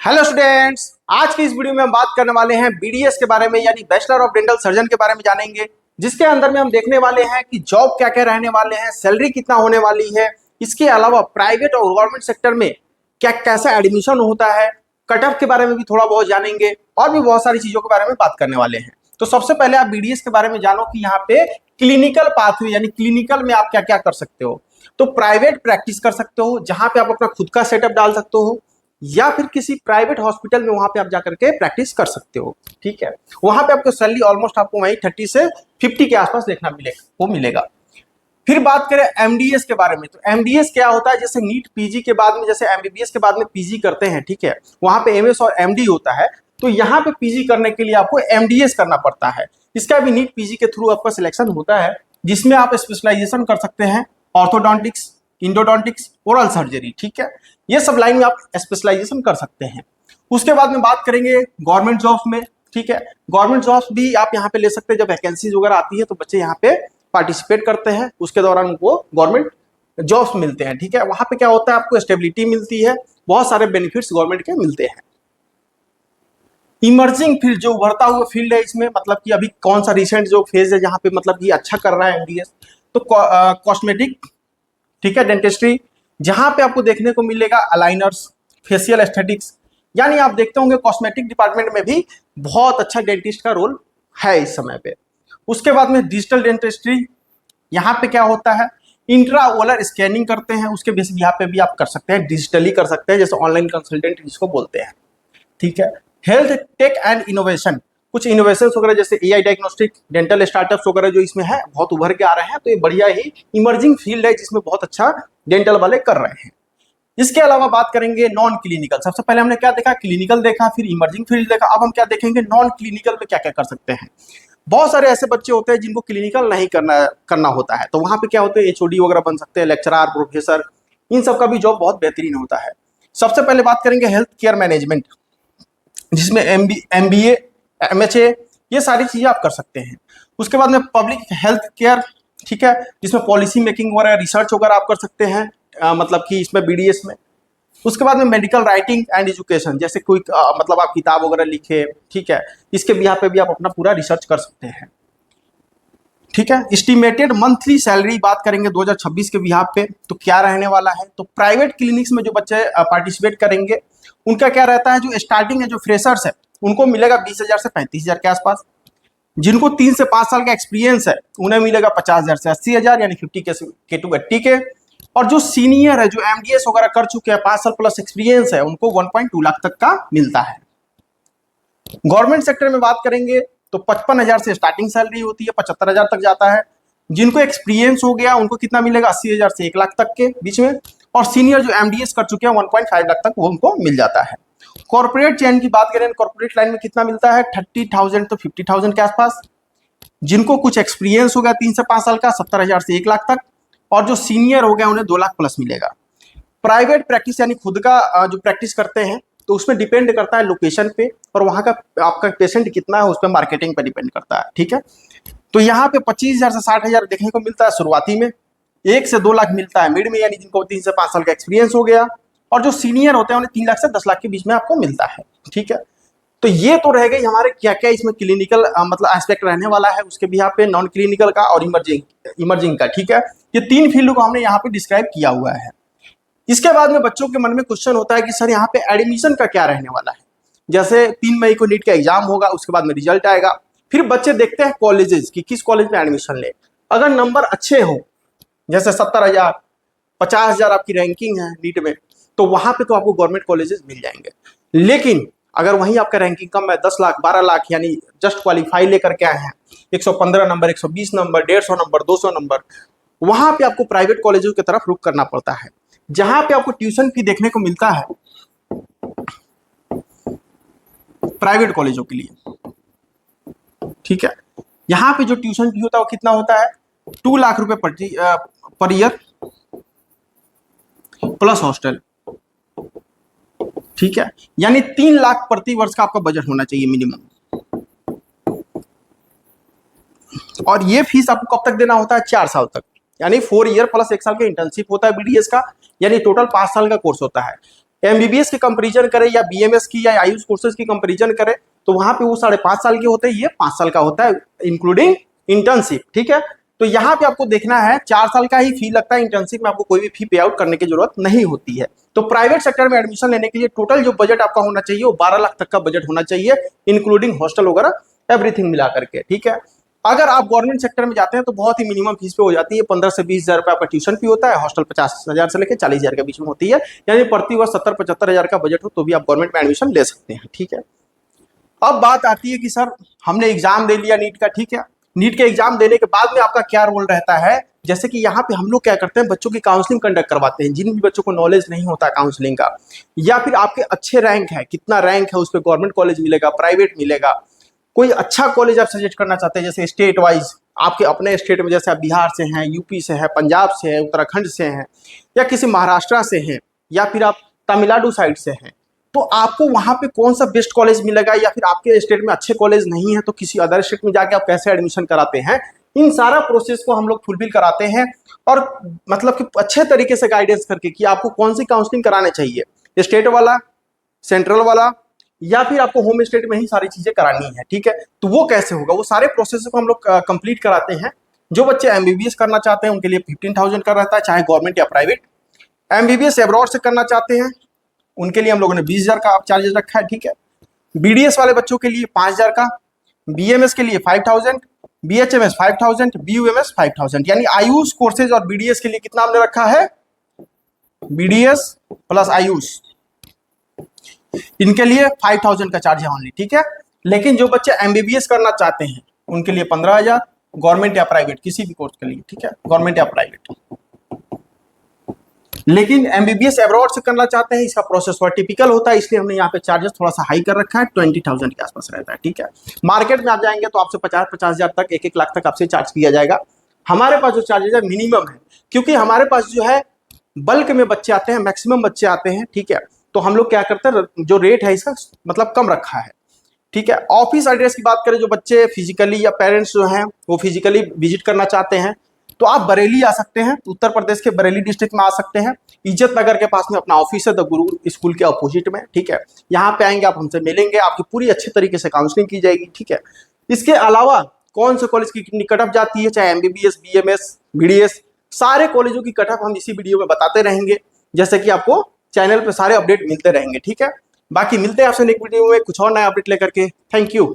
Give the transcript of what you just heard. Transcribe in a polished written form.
Hello students, आज की इस वीडियो में हम बात करने वाले हैं बीडीएस के बारे में, यानी बैचलर ऑफ डेंटल सर्जन के बारे में जानेंगे, जिसके अंदर में हम देखने वाले हैं कि जॉब क्या क्या रहने वाले हैं, सैलरी कितना होने वाली है, इसके अलावा प्राइवेट और गवर्नमेंट सेक्टर में क्या कैसा एडमिशन होता है, कट ऑफ के बारे में भी थोड़ा बहुत जानेंगे और भी बहुत सारी चीजों के बारे में बात करने वाले हैं। तो सबसे पहले आप बीडीएस के बारे में जानो कि यहाँ पे क्लिनिकल पाथवे यानी क्लिनिकल में आप क्या क्या कर सकते हो। तो प्राइवेट प्रैक्टिस कर सकते हो, जहां पे आप अपना खुद का सेटअप डाल सकते हो, या फिर किसी प्राइवेट हॉस्पिटल में वहां पे आप जाकर के प्रैक्टिस कर सकते हो। ठीक है, वहां पे आपको सैलरी ऑलमोस्ट आपको वहीं 30 से 50 के आसपास देखना मिलेगा। फिर बात करें एमडीएस के बारे में, तो एमडीएस क्या होता है, जैसे नीट पीजी के बाद में, जैसे एमबीबीएस के बाद में पीजी करते हैं, ठीक है, वहां पे एमएस और एमडी होता है। तो यहाँ पे पीजी करने के लिए आपको एमडीएस करना पड़ता है। इसका भी नीट पीजी के थ्रू आपका सिलेक्शन होता है, जिसमें आप स्पेशलाइजेशन कर सकते हैं ऑर्थोडोंटिक्स, इंडोडोंटिक्स, ओरल सर्जरी। ठीक है, ये सब लाइन में आप स्पेशलाइजेशन कर सकते हैं। उसके बाद में बात करेंगे गवर्नमेंट जॉब्स में। ठीक है, गवर्नमेंट जॉब्स भी आप यहाँ पे ले सकते हैं। जब वैकेंसीज वगैरह आती है तो बच्चे यहाँ पे पार्टिसिपेट करते हैं, उसके दौरान उनको गवर्नमेंट जॉब्स मिलते हैं। ठीक है, वहां पे क्या होता है, आपको स्टेबिलिटी मिलती है, बहुत सारे बेनिफिट्स गवर्नमेंट के मिलते हैं। इमर्जिंग फील्ड, जो उभरता हुआ फील्ड है, इसमें मतलब कि अभी कौन सा रिसेंट जो फेज है जहाँ पे मतलब कि अच्छा कर रहा है एमडीएस, तो कॉस्मेटिक, ठीक है, डेंटिस्ट्री, जहां पे आपको देखने को मिलेगा अलाइनर्स, फेशियल एस्थेटिक्स, यानी आप देखते होंगे कॉस्मेटिक डिपार्टमेंट में भी बहुत अच्छा डेंटिस्ट का रोल है इस समय पे। उसके बाद में डिजिटल डेंटिस्ट्री, यहाँ पे क्या होता है, इंट्राओलर स्कैनिंग करते हैं, उसके बेसिस यहाँ पे भी आप कर सकते हैं, डिजिटली कर सकते हैं, जैसे ऑनलाइन कंसल्टेंट जिसको बोलते हैं। ठीक है, हेल्थ टेक एंड इनोवेशन, कुछ इनोवेशन वगैरह जैसे एआई डायग्नोस्टिक, डेंटल स्टार्टअप्स वगैरह जो इसमें है बहुत उभर के आ रहे हैं। तो ये बढ़िया ही इमर्जिंग फील्ड है जिसमें बहुत अच्छा डेंटल वाले कर रहे हैं। इसके अलावा बात करेंगे नॉन क्लिनिकल। सबसे पहले हमने क्या देखा, क्लिनिकल देखा, फिर इमर्जिंग फील्ड देखा। अब हम क्या देखेंगे, नॉन क्लिनिकल में क्या क्या कर सकते हैं। बहुत सारे ऐसे बच्चे होते हैं जिनको क्लिनिकल नहीं करना होता है, तो वहां पे क्या होते हैं, एचओडी वगैरह बन सकते हैं, लेक्चरर, प्रोफेसर, इन सब का भी जॉब बहुत बेहतरीन होता है। सबसे पहले बात करेंगे हेल्थ केयर मैनेजमेंट, जिसमें एमबीए, एमएचए, ये सारी चीजें आप कर सकते हैं। उसके बाद में पब्लिक हेल्थ केयर, ठीक है, जिसमें पॉलिसी मेकिंग वगैरह, रिसर्च वगैरह आप कर सकते हैं, मतलब कि इसमें बीडीएस में। उसके बाद में मेडिकल राइटिंग एंड एजुकेशन, जैसे कोई मतलब आप किताब वगैरह लिखे, ठीक है, इसके बिहार पे भी आप अपना पूरा रिसर्च कर सकते हैं। ठीक है, एस्टिमेटेड मंथली सैलरी बात करेंगे 2026 के बिहार पे, तो क्या रहने वाला है। तो प्राइवेट क्लिनिक्स में जो बच्चे पार्टिसिपेट करेंगे उनका क्या रहता है, जो स्टार्टिंग है, जो फ्रेशर्स है, उनको मिलेगा 20,000 से 35,000 के आसपास। जिनको 3 से 5 साल का एक्सपीरियंस है उन्हें मिलेगा 50,000 से 80,000, यानी 50 के टू 80 के। और जो सीनियर है, जो एमडीएस वगैरह कर चुके हैं, 5 साल प्लस एक्सपीरियंस है, उनको 1.2 लाख तक का मिलता है। गवर्नमेंट सेक्टर में बात करेंगे तो 55,000 से स्टार्टिंग सैलरी होती है, 75,000 तक जाता है। जिनको एक्सपीरियंस हो गया उनको कितना मिलेगा, 80,000 से 1 लाख तक के बीच में। और सीनियर जो एमडीएस कर चुके हैं 1.5 लाख तक वो उनको मिल जाता है। कॉर्पोरेट चैन की बात करें, कॉर्पोरेट लाइन में कितना मिलता है, 30,000 तो 50,000 के आसपास। जिनको कुछ एक्सपीरियंस हो गया 3 से 5 साल का, 70,000 से 1 लाख तक। और जो सीनियर हो गया उन्हें 2 लाख प्लस मिलेगा। प्राइवेट प्रैक्टिस यानी खुद का जो प्रैक्टिस करते हैं, तो उसमें डिपेंड करता है लोकेशन पे, और वहाँ का आपका पेशेंट कितना है उस पर मार्केटिंग पे डिपेंड करता है। ठीक है, तो यहाँ पे 25,000 से 60,000 देखने को मिलता है शुरुआती में, 1 से 2 लाख मिलता है मिड में, यानी जिनको 3 से 5 साल का एक्सपीरियंस हो गया। और जो सीनियर होते हैं उन्हें 3 लाख से 10 लाख के बीच में आपको मिलता है। ठीक है, तो ये तो रह गई हमारे क्या क्या इसमें क्लिनिकल मतलब एस्पेक्ट रहने वाला है, उसके भी यहाँ पे नॉन क्लिनिकल का और इमर्जिंग का। ठीक है, ये 3 फील्ड को हमने यहाँ पे डिस्क्राइब किया हुआ है। इसके बाद में बच्चों के मन में क्वेश्चन होता है कि सर यहाँ पे एडमिशन का क्या रहने वाला है। जैसे 3 मई को नीट का एग्जाम होगा, उसके बाद में रिजल्ट आएगा, फिर बच्चे देखते हैं कॉलेजेस कि किस कॉलेज में एडमिशन ले। अगर नंबर अच्छे हो, जैसे 70,000, 50,000 आपकी रैंकिंग है नीट में, तो वहां पे तो आपको गवर्नमेंट कॉलेजेस मिल जाएंगे। लेकिन अगर वहीं आपका रैंकिंग कम है, 10 लाख, 12 लाख, यानी जस्ट क्वालिफाई लेकर के आए हैं, 115 नंबर, 120 नंबर, 150 नंबर, 200 नंबर, वहां पे आपको प्राइवेट कॉलेजों की तरफ रुख करना पड़ता है, जहां पे आपको ट्यूशन फी देखने को मिलता है प्राइवेट कॉलेजों के लिए। ठीक है, यहाँ पे जो ट्यूशन फी होता है वो कितना होता है, 2 लाख रुपए पर ईयर प्लस हॉस्टल। ठीक है, यानी 3 लाख प्रति वर्ष का आपका बजट होना चाहिए मिनिमम। और ये फीस आपको कब तक देना होता है, 4 साल तक, यानी 4 ईयर प्लस 1 साल का इंटर्नशिप होता है बीडीएस का, यानी टोटल 5 साल का कोर्स होता है। एमबीबीएस की कंपेरिजन करें या बीएमएस की या आयुष कोर्सेज की कंपेरिजन करें तो वहां पे वो 5.5 साल के होते हैं, ये 5 साल का होता है इंक्लूडिंग इंटर्नशिप। ठीक है, तो यहाँ पे आपको देखना है 4 साल का ही फी लगता है, इंटर्नशिप में आपको कोई भी फी पे आउट करने की जरूरत नहीं होती है। तो प्राइवेट सेक्टर में एडमिशन लेने के लिए टोटल जो बजट आपका होना चाहिए वो 12 लाख तक का बजट होना चाहिए, इंक्लूडिंग हॉस्टल वगैरह एवरीथिंग मिला करके। ठीक है, अगर आप गवर्नमेंट सेक्टर में जाते हैं तो बहुत ही मिनिमम फीस पे हो जाती है, 15 से 20 हजार रुपये आपका ट्यूशन फी होता है, हॉस्टल 50,000 से लेकर 40,000 के बीच में होती है, यानी प्रति वर्ष 70-75 हजार का बजट हो तो भी आप गवर्नमेंट में एडमिशन ले सकते हैं। ठीक है, अब बात आती है कि सर हमने एग्जाम दे लिया नीट का, ठीक है, नीट के एग्जाम देने के बाद में आपका क्या रोल रहता है। जैसे कि यहाँ पे हम लोग क्या करते हैं, बच्चों की काउंसलिंग कंडक्ट करवाते हैं, जिन भी बच्चों को नॉलेज नहीं होता काउंसलिंग का, या फिर आपके अच्छे रैंक है, कितना रैंक है उस पर गवर्नमेंट कॉलेज मिलेगा, प्राइवेट मिलेगा, कोई अच्छा कॉलेज आप सजेस्ट करना चाहते हैं, जैसे स्टेट वाइज आपके अपने स्टेट में, जैसे आप बिहार से हैं, यूपी से है, पंजाब से है, उत्तराखंड से हैं, या किसी महाराष्ट्र से हैं, या फिर आप तमिलनाडु साइड से हैं, तो आपको वहां पे कौन सा बेस्ट कॉलेज मिलेगा, या फिर आपके स्टेट में अच्छे कॉलेज नहीं है तो किसी अदर स्टेट में जाके आप कैसे एडमिशन कराते हैं, इन सारा प्रोसेस को हम लोग फुलफिल कराते हैं। और मतलब कि अच्छे तरीके से गाइडेंस करके कि आपको कौन सी काउंसलिंग कराने चाहिए, स्टेट वाला, सेंट्रल वाला, या फिर आपको होम स्टेट में ही सारी चीजें करानी है। ठीक है, तो वो कैसे होगा, वो सारे प्रोसेस को हम लोग कंप्लीट कराते हैं। जो बच्चे एमबीबीएस करना चाहते हैं उनके लिए 15,000 का रहता है, चाहे गवर्नमेंट या प्राइवेट। एमबीबीएस एब्रॉड से करना चाहते हैं उनके लिए हम लोगों ने 20,000 का चार्जेस रखा है। ठीक है, बीडीएस वाले बच्चों के लिए 5,000 का, बीएमएस के लिए 5,000, बीएचएमएस 5,000, बीयूएमएस 5,000, यानी आयुष कोर्सेज और बीडीएस के लिए कितना हमने रखा है, बीडीएस प्लस आयुष, इनके लिए 5,000 का चार्ज है ओनली। ठीक है, लेकिन जो बच्चे एमबीबीएस करना चाहते हैं उनके लिए 15,000, गवर्नमेंट या प्राइवेट किसी भी कोर्स के लिए। ठीक है, गवर्नमेंट या प्राइवेट। लेकिन एमबीबीएस एब्रॉड से करना चाहते हैं, इसका प्रोसेस थोड़ा टिपिकल होता है, इसलिए हमने यहाँ पे चार्जेस थोड़ा सा हाई कर रखा है, 20,000 के आसपास रहता है। ठीक है, मार्केट में आप जाएंगे तो आपसे 50-50 हजार तक, 1-1 लाख तक आपसे चार्ज किया जाएगा। हमारे पास जो चार्जेस है मिनिमम है, क्योंकि हमारे पास जो है बल्क में बच्चे आते हैं, मैक्सिमम बच्चे आते हैं। ठीक है, तो हम लोग क्या करते हैं, जो रेट है इसका मतलब कम रखा है। ठीक है, ऑफिस एड्रेस की बात करें, जो बच्चे फिजिकली या पेरेंट्स जो हैं वो फिजिकली विजिट करना चाहते हैं तो आप बरेली आ सकते हैं, उत्तर प्रदेश के बरेली डिस्ट्रिक्ट में आ सकते हैं, इज्जत नगर के पास में अपना ऑफिस है, द गुरु स्कूल के अपोजिट में। ठीक है, यहाँ पे आएंगे आप, हमसे मिलेंगे, आपकी पूरी अच्छे तरीके से काउंसलिंग की जाएगी। ठीक है, इसके अलावा कौन से कॉलेज की कितनी कट ऑफ जाती है, चाहे एमबीबीएस, बीएमएस, बीडीएस, सारे कॉलेजों की कट ऑफ हम इसी वीडियो में बताते रहेंगे, जैसे कि आपको चैनल पे सारे अपडेट मिलते रहेंगे। ठीक है, बाकी मिलते हैं आपसे नेक्स्ट वीडियो में कुछ और नया अपडेट लेकर के। Thank you.